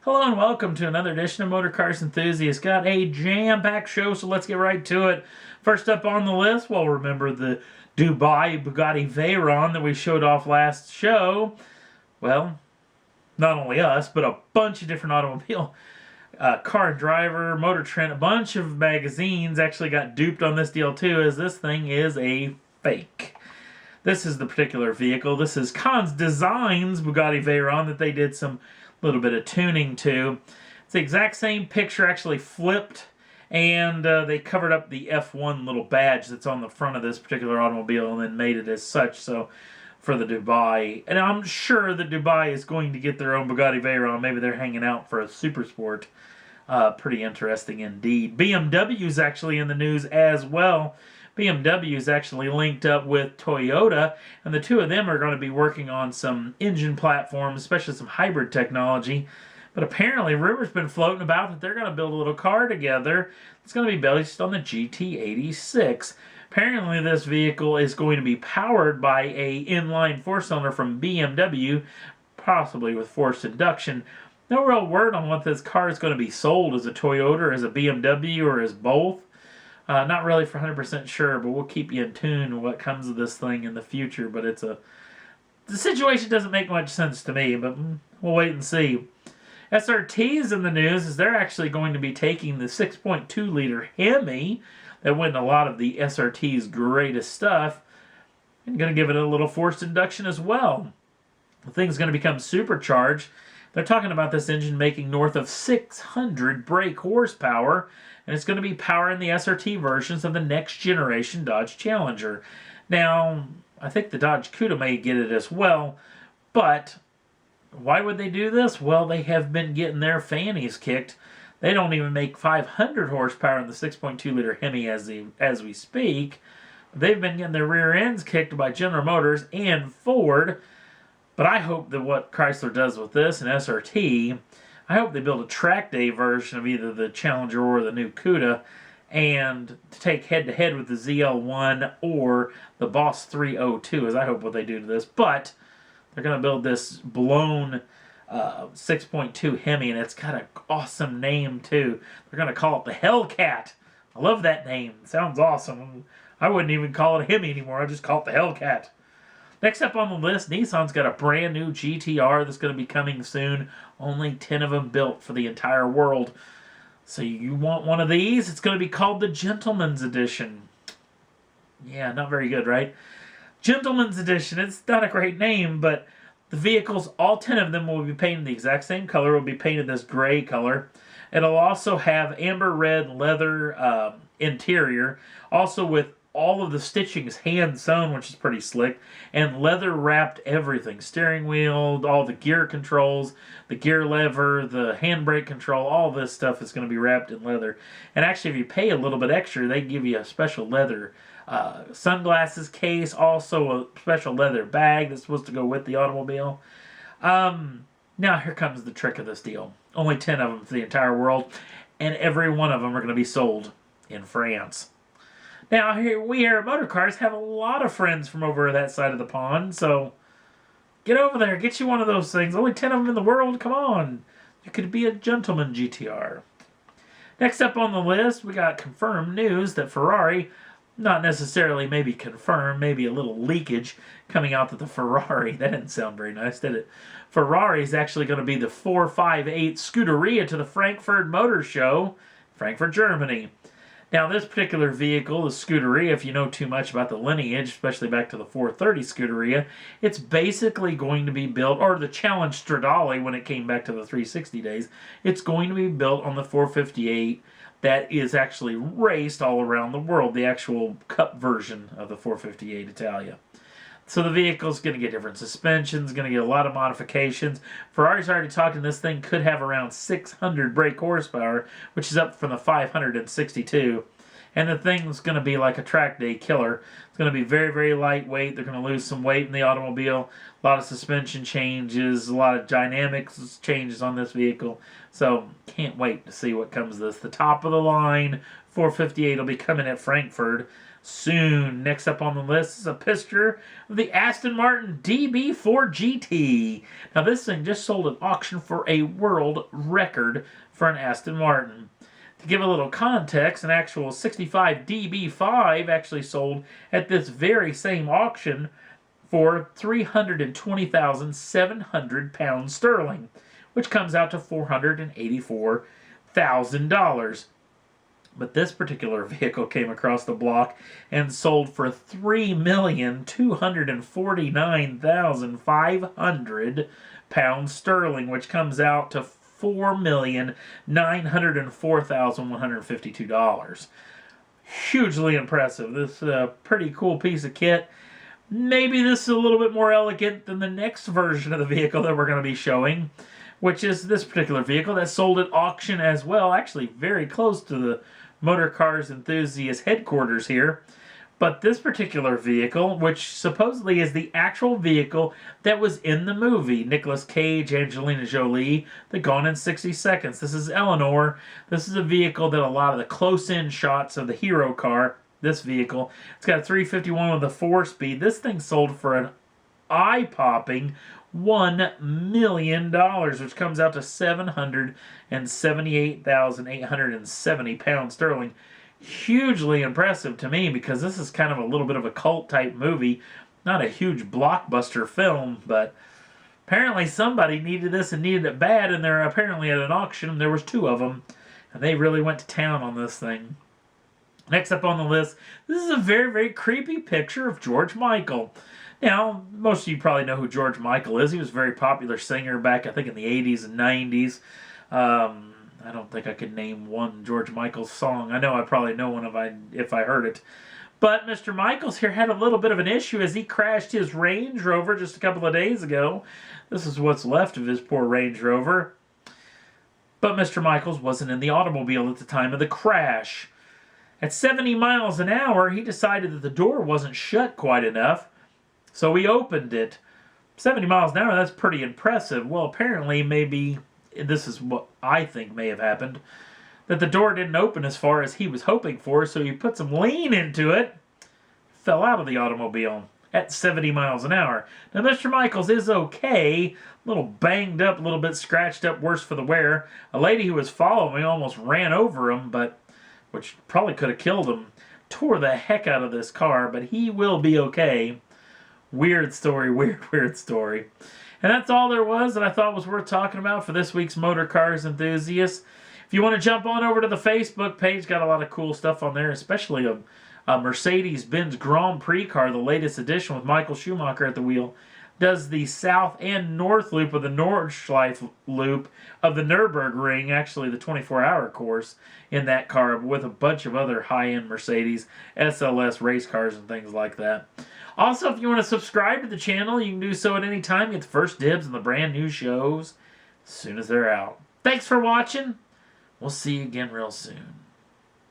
Hello and welcome to another edition of Motor Cars Enthusiasts. Got a jam-packed show, so let's get right to it. First up on the list, well, remember the Dubai Bugatti Veyron that we showed off last show. Well, not only us, but a bunch of different automobile Car and Driver, Motor Trend, a bunch of magazines actually got duped on this deal too, as this thing is a fake. This is the particular vehicle. This is Cons Designs Bugatti Veyron that they did some little bit of tuning to. It's the exact same picture, actually flipped, and they covered up the F1 little badge that's on the front of this particular automobile and then made it as such. So for the Dubai, and I'm sure that Dubai is going to get their own Bugatti Veyron. Maybe they're hanging out for a super sport. Pretty interesting indeed. BMW is actually in the news as well. BMW is actually linked up with Toyota, and the two of them are going to be working on some engine platforms, especially some hybrid technology. But apparently, rumors been floating about that they're going to build a little car together. It's going to be based on the GT-86. Apparently, this vehicle is going to be powered by a inline four-cylinder from BMW, possibly with forced induction. No real word on what this car is going to be sold as a Toyota or as a BMW or as both. Not really for 100% sure, but we'll keep you in tune with what comes of this thing in the future. But the situation doesn't make much sense to me, but we'll wait and see. SRT is in the news as they're actually going to be taking the 6.2 liter Hemi that went in a lot of the SRT's greatest stuff and going to give it a little forced induction as well. The thing's going to become supercharged. They're talking about this engine making north of 600 brake horsepower, and it's going to be powering the SRT versions of the next generation Dodge Challenger. Now, I think the Dodge Cuda may get it as well, but why would they do this? Well, they have been getting their fannies kicked. They don't even make 500 horsepower in the 6.2 liter Hemi as we speak. They've been getting their rear ends kicked by General Motors and Ford. But I hope that what Chrysler does with this and SRT, I hope they build a track day version of either the Challenger or the new Cuda, and to take head-to-head with the ZL1 or the Boss 302 is I hope what they do to this. But they're going to build this blown 6.2 Hemi, and it's got an awesome name too. They're going to call it the Hellcat. I love that name. It sounds awesome. I wouldn't even call it a Hemi anymore. I'd just call it the Hellcat. Next up on the list, Nissan's got a brand new GTR that's going to be coming soon. Only 10 of them built for the entire world. So you want one of these? It's going to be called the Gentleman's Edition. Yeah, not very good, right? Gentleman's Edition. It's not a great name, but the vehicles, all 10 of them will be painted the exact same color. Will be painted this gray color. It'll also have amber red leather interior. Also with all of the stitching is hand sewn, which is pretty slick, and leather wrapped everything. Steering wheel, all the gear controls, the gear lever, the handbrake control, all this stuff is going to be wrapped in leather. And actually, if you pay a little bit extra, they give you a special leather sunglasses case, also a special leather bag that's supposed to go with the automobile. Now, here comes the trick of this deal. Only 10 of them for the entire world, and every one of them are going to be sold in France. Now, we here at Motor Cars have a lot of friends from over that side of the pond, so get over there, get you one of those things. Only 10 of them in the world, come on. You could be a gentleman GTR. Next up on the list, we got confirmed news that Ferrari, not necessarily maybe confirmed, maybe a little leakage coming out that the Ferrari, that didn't sound very nice, did it? Ferrari is actually going to be the 458 Scuderia to the Frankfurt Motor Show, Frankfurt, Germany. Now, this particular vehicle, the Scuderia, if you know too much about the lineage, especially back to the 430 Scuderia, it's basically going to be built, or the Challenge Stradale when it came back to the 360 days, it's going to be built on the 458 that is actually raced all around the world, the actual cup version of the 458 Italia. So the vehicle's going to get different suspensions, going to get a lot of modifications. Ferrari's already talking this thing could have around 600 brake horsepower, which is up from the 562. And the thing's going to be like a track day killer. It's going to be very, very lightweight. They're going to lose some weight in the automobile. A lot of suspension changes, a lot of dynamics changes on this vehicle. So can't wait to see what comes of this. The top of the line 458 will be coming at Frankfurt. soon. Next up on the list is a picture of the Aston Martin DB4 GT. Now this thing just sold at auction for a world record for an Aston Martin. To give a little context, an actual 65 DB5 actually sold at this very same auction for £320,700 sterling, which comes out to $484,000. But this particular vehicle came across the block and sold for £3,249,500 sterling, which comes out to $4,904,152. Hugely impressive. This is a pretty cool piece of kit. Maybe this is a little bit more elegant than the next version of the vehicle that we're going to be showing, which is this particular vehicle that sold at auction as well. Actually, very close to the Motor Cars Enthusiast headquarters here. But this particular vehicle, which supposedly is the actual vehicle that was in the movie, Nicolas Cage, Angelina Jolie, the Gone in 60 Seconds. This is Eleanor. This is a vehicle that a lot of the close-in shots of the hero car, this vehicle, it's got a 351 with a 4-speed. This thing sold for an eye-popping $1 million, which comes out to £778,870 sterling. Hugely impressive to me because this is kind of a little bit of a cult type movie. Not a huge blockbuster film, but apparently somebody needed this and needed it bad, and they're apparently at an auction. There was 2 of them, and they really went to town on this thing. Next up on the list, this is a very, very creepy picture of George Michael. Now, most of you probably know who George Michael is. He was a very popular singer back, I think, in the 80s and 90s. I don't think I could name one George Michael song. I know I probably know one if I heard it. But Mr. Michaels here had a little bit of an issue as he crashed his Range Rover just a couple of days ago. This is what's left of his poor Range Rover. But Mr. Michaels wasn't in the automobile at the time of the crash. At 70 miles an hour, he decided that the door wasn't shut quite enough, so he opened it. 70 miles an hour, that's pretty impressive. Well, apparently, maybe this is what I think may have happened, that the door didn't open as far as he was hoping for, so he put some lean into it, fell out of the automobile at 70 miles an hour. Now, Mr. Michaels is okay, a little banged up, a little bit scratched up, worse for the wear. A lady who was following me almost ran over him, which probably could have killed him, tore the heck out of this car, but he will be okay. Weird story, weird story. And that's all there was that I thought was worth talking about for this week's Motor Cars Enthusiast. If you want to jump on over to the Facebook page, got a lot of cool stuff on there, especially a Mercedes-Benz Grand Prix car, the latest edition with Michael Schumacher at the wheel. Does the south and north loop of the Nordschleife loop of the Nürburgring, actually the 24-hour course in that car with a bunch of other high-end Mercedes, SLS race cars and things like that. Also, if you want to subscribe to the channel, you can do so at any time. Get the first dibs on the brand new shows as soon as they're out. Thanks for watching. We'll see you again real soon.